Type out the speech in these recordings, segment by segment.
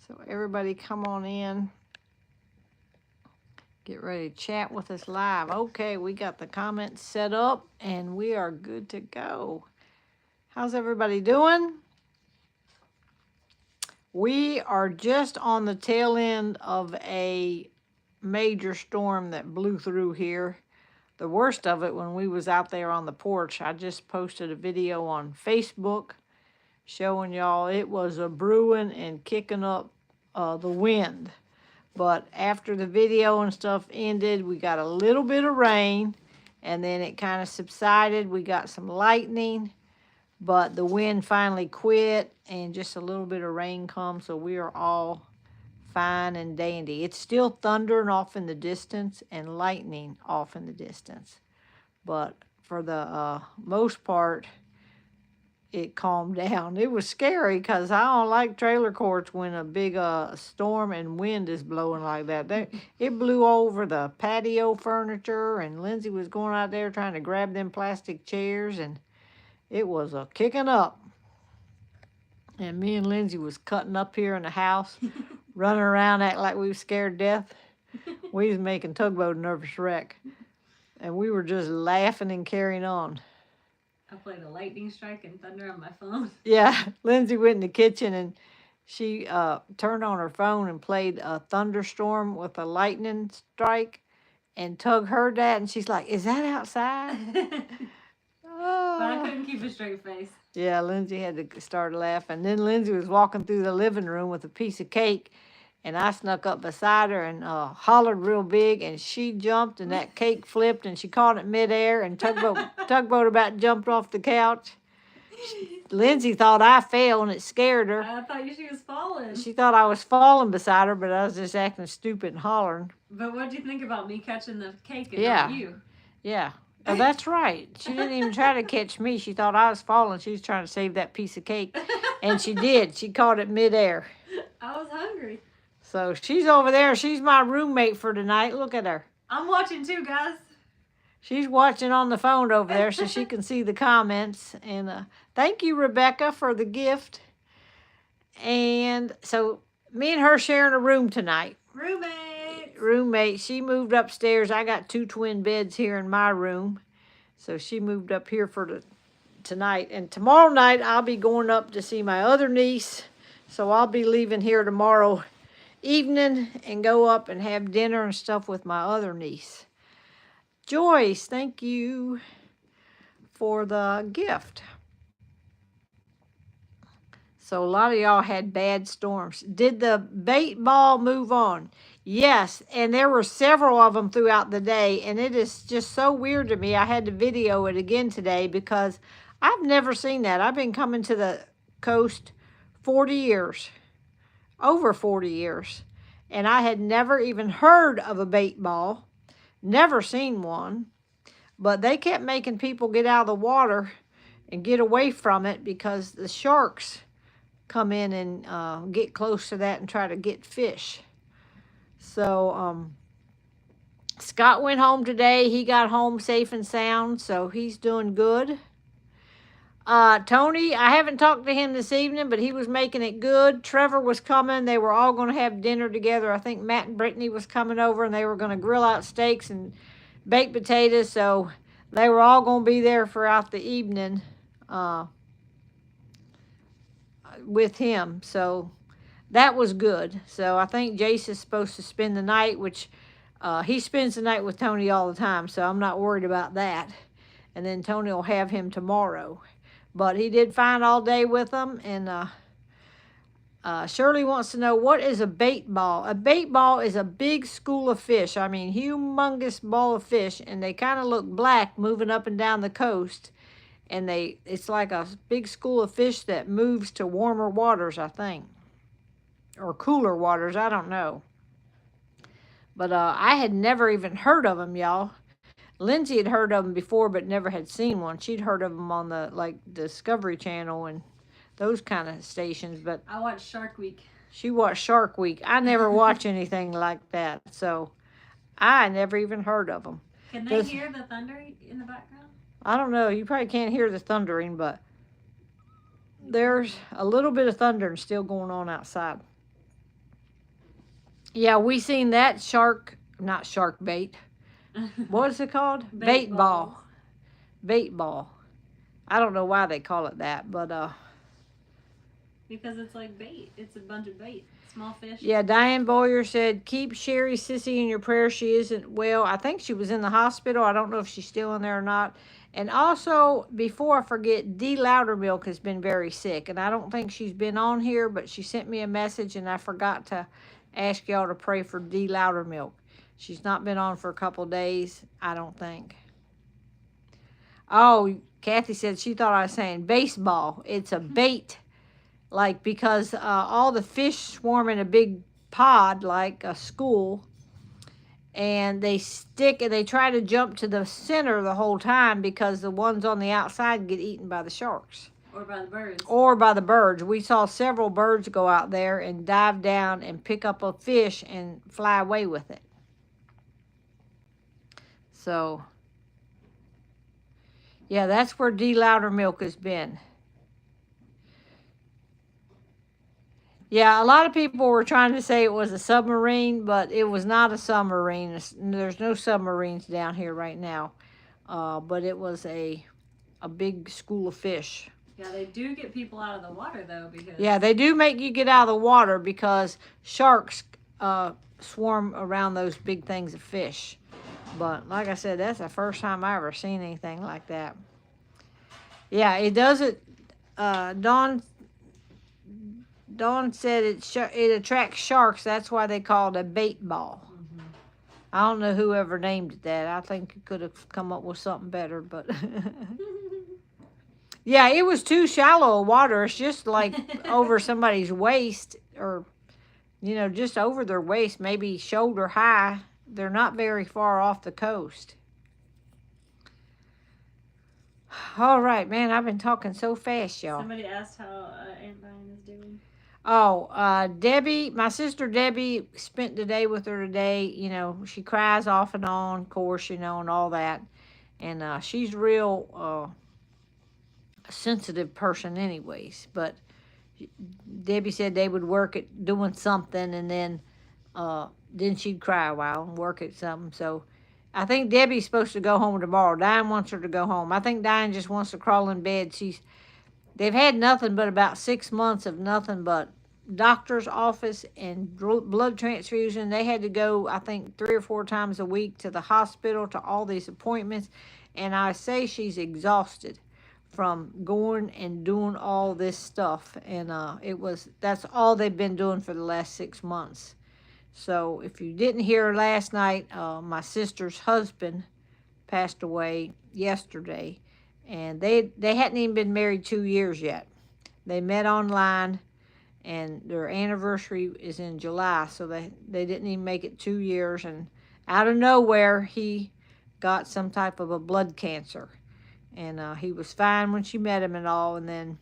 So everybody come on in. Get ready to chat with us live. Okay, we got the comments set up and we are good to go. How's everybody doing? We are just on the tail end of a major storm that blew through here. The worst of it when we was out there on the porch. I just posted a video on Facebook showing y'all it was a brewing and kicking up the wind. But after the video and stuff ended, we got a little bit of rain and then it kind of subsided. We got some lightning, but the wind finally quit and just a little bit of rain come, so we are all fine and dandy. It's still thundering off in the distance and lightning off in the distance, but for the most part, it calmed down. It was scary because I don't like trailer courts when a big storm and wind is blowing like that. It blew over the patio furniture, and Lindsay was going out there trying to grab them plastic chairs, and it was a kicking up. And me and Lindsay was cutting up here in the house, running around acting like we was scared to death. We was making Tugboat a nervous wreck, and we were just laughing and carrying on. I played a lightning strike and thunder on my phone. Yeah, Lindsay went in the kitchen and she turned on her phone and played a thunderstorm with a lightning strike, and Tug heard that and she's like, "Is that outside?" But I couldn't keep a straight face. Yeah, Lindsay had to start laughing. Then Lindsay was walking through the living room with a piece of cake, and I snuck up beside her and hollered real big, and she jumped, and that cake flipped, and she caught it midair, and Tugboat about jumped off the couch. Lindsay thought I fell, and it scared her. I thought she was falling. She thought I was falling beside her, but I was just acting stupid and hollering. But what'd you think about me catching the cake and Yeah. not you? Yeah. Oh, that's right. She didn't even try to catch me. She thought I was falling. She was trying to save that piece of cake, and she did. She caught it midair. I was hungry. So she's over there. She's my roommate for tonight. Look at her. I'm watching too, guys. She's watching on the phone over there so she can see the comments. And thank you, Rebecca, for the gift. And so me and her sharing a room tonight. Roommate. She moved upstairs. I got 2 twin beds here in my room. So she moved up here for tonight. And tomorrow night I'll be going up to see my other niece. So I'll be leaving here tomorrow evening and go up and have dinner and stuff with my other niece. Joyce, thank you for the gift. So a lot of y'all had bad storms. Did the bait ball move on? Yes, and there were several of them throughout the day, and it is just so weird to me. I had to video it again today because I've never seen that. I've been coming to the coast 40 years. Over 40 years, and I had never even heard of a bait ball, never seen one, but they kept making people get out of the water and get away from it because the sharks come in and get close to that and try to get fish. So Scott went home today. He got home safe and sound, so he's doing good. Tony, I haven't talked to him this evening, but he was making it good. Trevor was coming. They were all going to have dinner together. I think Matt and Brittany was coming over, and they were going to grill out steaks and baked potatoes. So they were all going to be there throughout the evening with him. So that was good. So I think Jace is supposed to spend the night, which he spends the night with Tony all the time, so I'm not worried about that. And then Tony will have him tomorrow. But he did fine all day with them. And Shirley wants to know, what is a bait ball? A bait ball is a big school of fish. I mean, humongous ball of fish. And they kind of look black moving up and down the coast. And it's like a big school of fish that moves to warmer waters, I think. Or cooler waters, I don't know. But I had never even heard of them, y'all. Lindsay had heard of them before, but never had seen one. She'd heard of them on the Discovery Channel and those kind of stations. But I watched Shark Week. She watched Shark Week. I never watch anything like that, so I never even heard of them. Can they hear the thunder in the background? I don't know. You probably can't hear the thundering, but there's a little bit of thundering still going on outside. Yeah, we seen that shark, not shark bait. What is it called? Bait balls. Ball. Bait ball. I don't know why they call it that, but Because it's like bait. It's a bunch of bait. Small fish. yeah, Diane Boyer said, keep Sherry Sissy in your prayer. She isn't well. I think she was in the hospital. I don't know if she's still in there or not. And also, before I forget, Dee Loudermilk has been very sick. And I don't think she's been on here, but she sent me a message and I forgot to ask y'all to pray for Dee Loudermilk. She's not been on for a couple days, I don't think. Oh, Kathy said she thought I was saying baseball. It's a bait, like because all the fish swarm in a big pod like a school, and they stick and they try to jump to the center the whole time because the ones on the outside get eaten by the sharks. Or by the birds. Or by the birds. We saw several birds go out there and dive down and pick up a fish and fly away with it. So, yeah, that's where Dee Loudermilk has been. Yeah, a lot of people were trying to say it was a submarine, but it was not a submarine. There's no submarines down here right now. But it was a big school of fish. Yeah, they do get people out of the water though, because Yeah, they do make you get out of the water because sharks swarm around those big things of fish. But like I said, that's the first time I ever seen anything like that. Yeah, it doesn't. Dawn said it attracts sharks. That's why they call it a bait ball. Mm-hmm. I don't know whoever named it that. I think you could have come up with something better, but yeah, it was too shallow water. It's just like over somebody's waist, or just over their waist, maybe shoulder high. They're not very far off the coast. All right, man, I've been talking so fast, y'all. Somebody asked how Aunt Diane is doing. Oh, Debbie, my sister Debbie spent the day with her today. She cries off and on, of course, and all that. And she's real sensitive person anyways. But Debbie said they would work at doing something, and then she'd cry a while and work at something. So I think Debbie's supposed to go home tomorrow. Diane wants her to go home. I think Diane just wants to crawl in bed. They've had nothing but about 6 months of nothing but doctor's office and blood transfusion. They had to go, I think, 3 or 4 times a week to the hospital, to all these appointments. And I say she's exhausted from going and doing all this stuff. And that's all they've been doing for the last 6 months. So if you didn't hear last night, my sister's husband passed away yesterday. And they hadn't even been married 2 years yet. They met online, and their anniversary is in July, so they didn't even make it 2 years. And out of nowhere, he got some type of a blood cancer. And he was fine when she met him and all. And then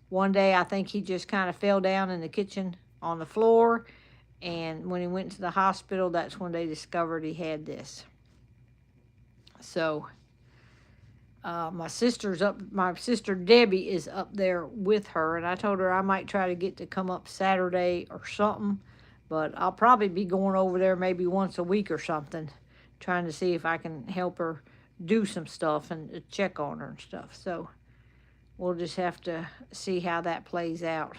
one day, I think he just kind of fell down in the kitchen on the floor. And when he went to the hospital, that's when they discovered he had this. So my sister Debbie is up there with her, and I told her I might try to get to come up Saturday or something, but I'll probably be going over there maybe once a week or something, trying to see if I can help her do some stuff and check on her and stuff. So we'll just have to see how that plays out.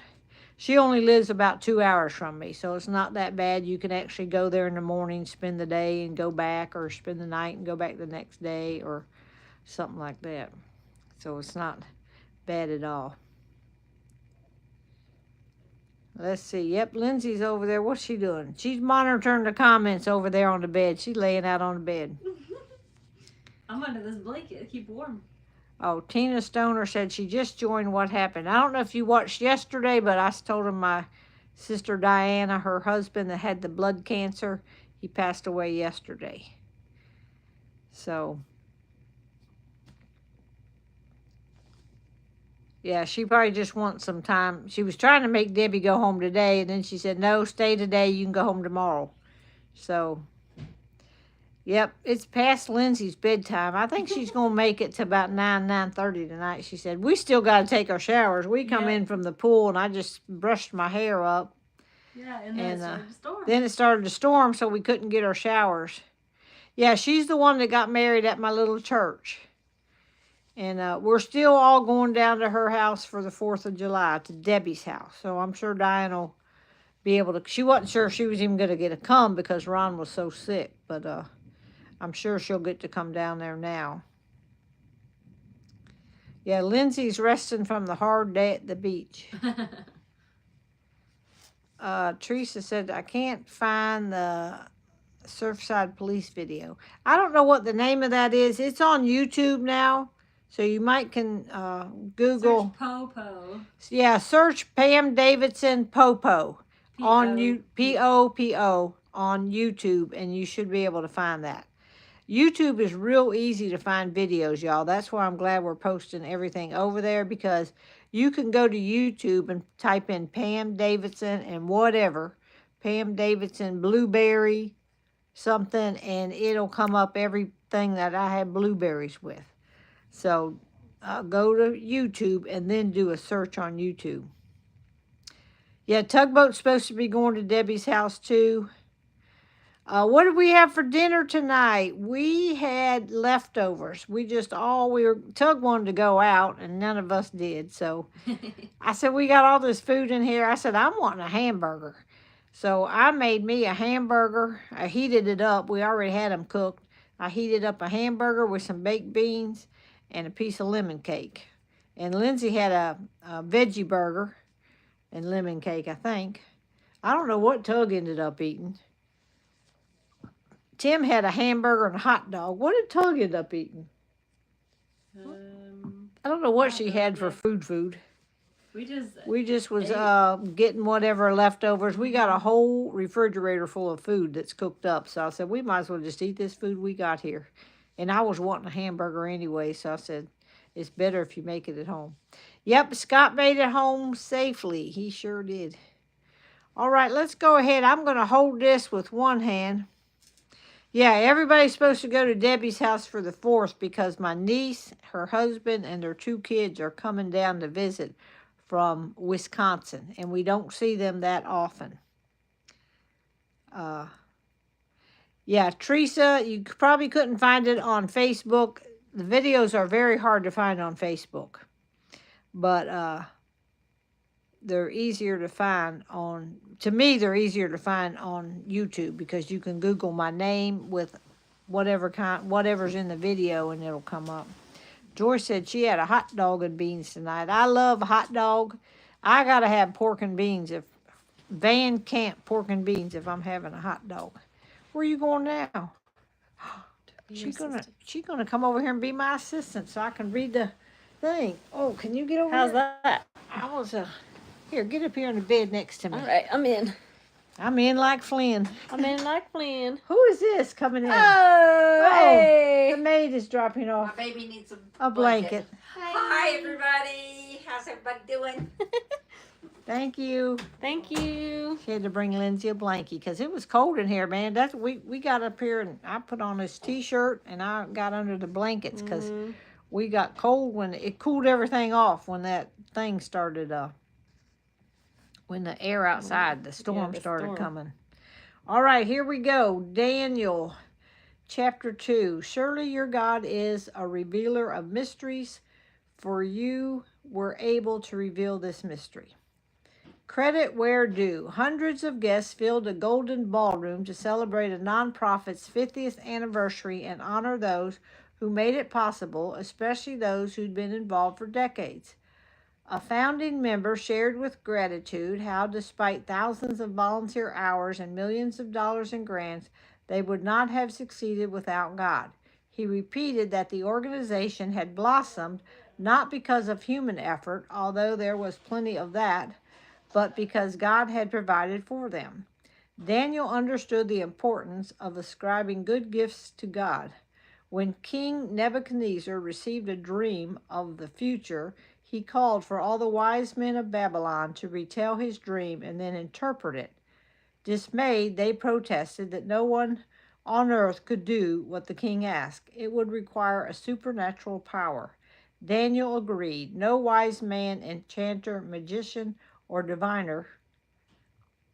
She only lives about 2 hours from me, so it's not that bad. You can actually go there in the morning, spend the day, and go back, or spend the night and go back the next day, or something like that. So it's not bad at all. Let's see. Yep, Lindsay's over there. What's she doing? She's monitoring the comments over there on the bed. She's laying out on the bed. I'm under this blanket to keep warm. Oh, Tina Stoner said she just joined What Happened. I don't know if you watched yesterday, but I told her my sister Diana, her husband that had the blood cancer, he passed away yesterday. So yeah, she probably just wants some time. She was trying to make Debbie go home today, and then she said, no, stay today. You can go home tomorrow. So, yep, it's past Lindsay's bedtime. I think she's going to make it to about 9:30 tonight, she said. We still got to take our showers. We come in from the pool, and I just brushed my hair up. Yeah, and then it started to storm. Then it started to storm, so we couldn't get our showers. Yeah, she's the one that got married at my little church. And we're still all going down to her house for the 4th of July, to Debbie's house. So I'm sure Diane will be able to. She wasn't sure if she was even going to get to come because Ron was so sick. But I'm sure she'll get to come down there now. Yeah, Lindsay's resting from the hard day at the beach. Teresa said, I can't find the Surfside Police video. I don't know what the name of that is. It's on YouTube now. So you might can Google. Search Popo. Yeah, search Pam Davidson Popo on P-O-P-O on YouTube, and you should be able to find that. YouTube is real easy to find videos, y'all. That's why I'm glad we're posting everything over there, because you can go to YouTube and type in Pam Davidson and whatever, Pam Davidson blueberry something, and it'll come up everything that I have blueberries with. So go to YouTube and then do a search on YouTube. Yeah, Tugboat's supposed to be going to Debbie's house too. What did we have for dinner tonight? We had leftovers. Tug wanted to go out and none of us did. So I said, we got all this food in here. I said, I'm wanting a hamburger. So I made me a hamburger. I heated it up. We already had them cooked. I heated up a hamburger with some baked beans and a piece of lemon cake. And Lindsay had a veggie burger and lemon cake, I think. I don't know what Tug ended up eating. Tim had a hamburger and a hot dog. What did Tug end up eating? I don't know what she had for food. We just was getting whatever leftovers. We got a whole refrigerator full of food that's cooked up. So I said, we might as well just eat this food we got here. And I was wanting a hamburger anyway, so I said, it's better if you make it at home. Yep, Scott made it home safely. He sure did. All right, let's go ahead. I'm going to hold this with one hand. Yeah, everybody's supposed to go to Debbie's house for the 4th because my niece, her husband, and their 2 kids are coming down to visit from Wisconsin, and we don't see them that often. Yeah, Teresa, you probably couldn't find it on Facebook. The videos are very hard to find on Facebook, but they're easier to find on, to me, they're easier to find on YouTube because you can Google my name with whatever's in the video and it'll come up. Joyce said she had a hot dog and beans tonight. I love a hot dog. I gotta have pork and beans Van Camp pork and beans if I'm having a hot dog. Where are you going now? She's gonna come over here and be my assistant so I can read the thing. Oh, can you get over How's here? that? I was here, get up here in the bed next to me. All right, I'm in. I'm in like Flynn. I'm in like Flynn. Who is this coming in? Oh, hey. The maid is dropping off My baby needs a blanket. Hi, everybody. How's everybody doing? Thank you. Thank you. She had to bring Lindsay a blankie because it was cold in here, man. We got up here and I put on this t-shirt and I got under the blankets because we got cold when it cooled everything off when that thing started when the air outside, the storm started coming. All right, here we go. Daniel chapter 2. Surely your God is a revealer of mysteries, for you were able to reveal this mystery. Credit where due. Hundreds of guests filled a golden ballroom to celebrate a nonprofit's 50th anniversary and honor those who made it possible, especially those who'd been involved for decades. A founding member shared with gratitude how, despite thousands of volunteer hours and millions of dollars in grants, they would not have succeeded without God. He repeated that the organization had blossomed not because of human effort, although there was plenty of that, but because God had provided for them. Daniel understood the importance of ascribing good gifts to God. When King Nebuchadnezzar received a dream of the future, he called for all the wise men of Babylon to retell his dream and then interpret it. Dismayed, they protested that no one on earth could do what the king asked. It would require a supernatural power. Daniel agreed. No wise man, enchanter, magician, or diviner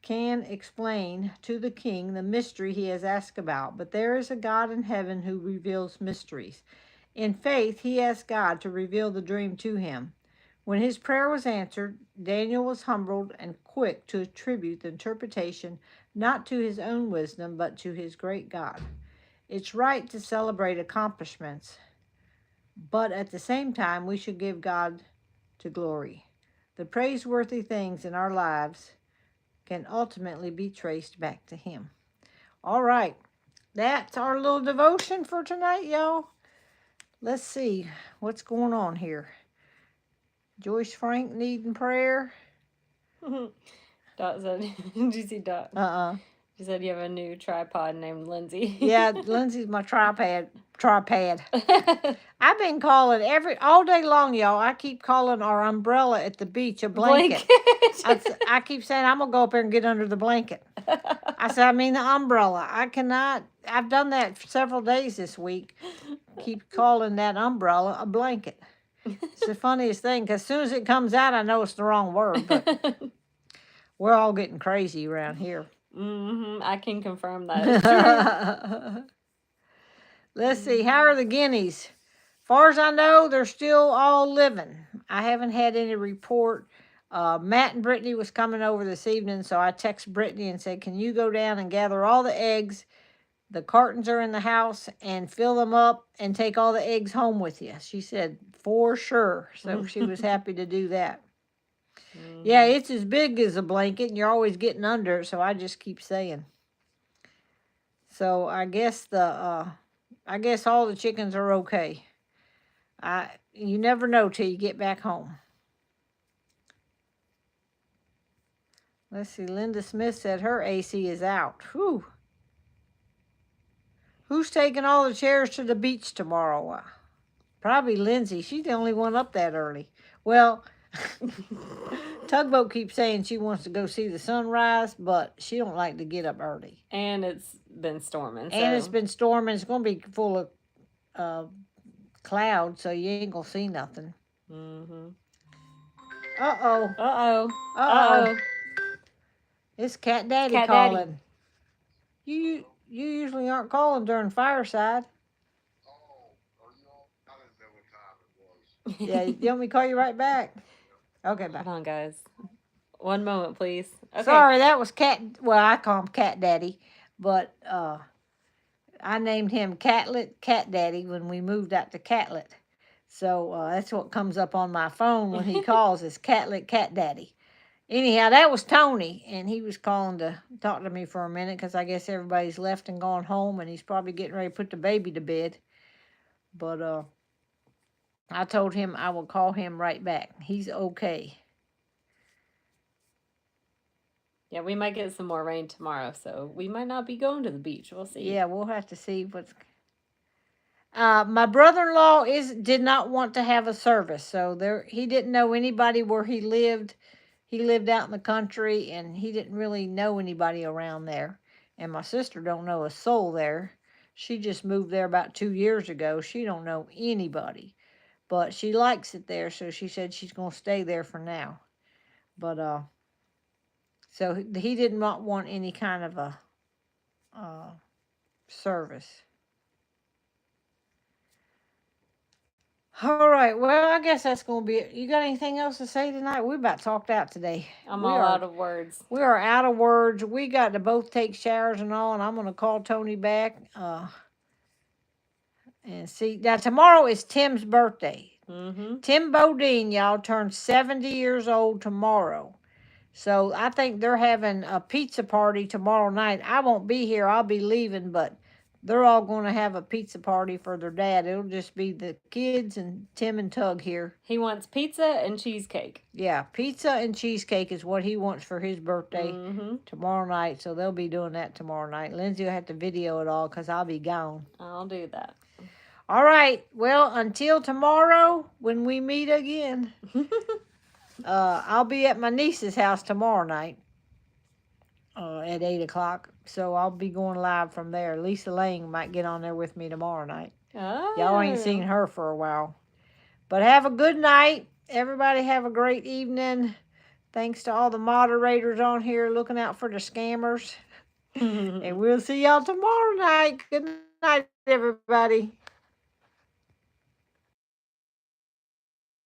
can explain to the king the mystery he has asked about, but there is a God in heaven who reveals mysteries. In faith, he asked God to reveal the dream to him. When his prayer was answered, Daniel was humbled and quick to attribute the interpretation not to his own wisdom, but to his great God. It's right to celebrate accomplishments, but at the same time, we should give God to glory. The praiseworthy things in our lives can ultimately be traced back to him. All right, that's our little devotion for tonight, y'all. Let's see what's going on here. Joyce Frank needing prayer. Dot said, did you see Dot? She said you have a new tripod named Lindsay. Yeah, Lindsay's my tripod. I've been calling all day long, y'all. I keep calling our umbrella at the beach a blanket. I keep saying I'm gonna go up there and get under the blanket. I said, I mean the umbrella. I cannot. I've done that for several days this week. Keep calling that umbrella a blanket. It's the funniest thing, because as soon as it comes out, I know it's the wrong word. But we're all getting crazy around here. I can confirm that is true. Let's see. How are the guineas? Far as I know, they're still all living. I haven't had any report. Matt and Brittany was coming over this evening, so I texted Brittany and said, can you go down and gather all the eggs? The cartons are in the house, and fill them up and take all the eggs home with you. She said, for sure. So she was happy to do that. Yeah, it's as big as a blanket, and you're always getting under it, so I just keep saying. So I guess all the chickens are okay. You never know till you get back home. Let's see. Linda Smith said her AC is out. Whew. Who's taking all the chairs to the beach tomorrow? Probably Lindsay. She's the only one up that early. Well, Tugboat keeps saying she wants to go see the sunrise, but she don't like to get up early. And it's been storming. And it's been storming. It's going to be full of clouds, so you ain't going to see nothing. Uh-oh. Uh-oh. It's Cat Daddy Cat calling. Daddy. You usually aren't calling during fireside. Yeah, you want me to call you right back? Okay, bye. Hold on, guys. One moment, please. Okay. Sorry, that was Cat. Well, I call him Cat Daddy, but I named him Catlet Cat Daddy when we moved out to Catlet. So that's what comes up on my phone when he calls is Catlet Cat Daddy. Anyhow, that was Tony, and he was calling to talk to me for a minute because I guess everybody's left and gone home, and he's probably getting ready to put the baby to bed. But I told him I will call him right back. He's okay. Yeah, we might get some more rain tomorrow, so we might not be going to the beach. We'll see. Yeah, we'll have to see what's... my brother-in-law did not want to have a service, so he didn't know anybody where he lived. He lived out in the country, and he didn't really know anybody around there. And my sister don't know a soul there. She just moved there about 2 years ago. She don't know anybody. But she likes it there, so she said she's going to stay there for now. But, so he did not want any kind of a service. All right, well, I guess that's going to be it. You got anything else to say tonight? We about talked out today. I'm all out of words. We are out of words. We got to both take showers and all, and I'm going to call Tony back and see. Now, tomorrow is Tim's birthday. Tim Bodine, y'all, turns 70 years old tomorrow. So I think they're having a pizza party tomorrow night. I won't be here. I'll be leaving, but they're all going to have a pizza party for their dad. It'll just be the kids and Tim and Tug here. He wants pizza and cheesecake. Yeah, pizza and cheesecake is what he wants for his birthday tomorrow night. So they'll be doing that tomorrow night. Lindsay will have to video it all because I'll be gone. I'll do that. All right. Well, until tomorrow when we meet again, I'll be at my niece's house tomorrow night at 8 o'clock. So I'll be going live from there. Lisa Lang might get on there with me tomorrow night. Oh. Y'all ain't seen her for a while. But have a good night. Everybody have a great evening. Thanks to all the moderators on here looking out for the scammers. And we'll see y'all tomorrow night. Good night, everybody.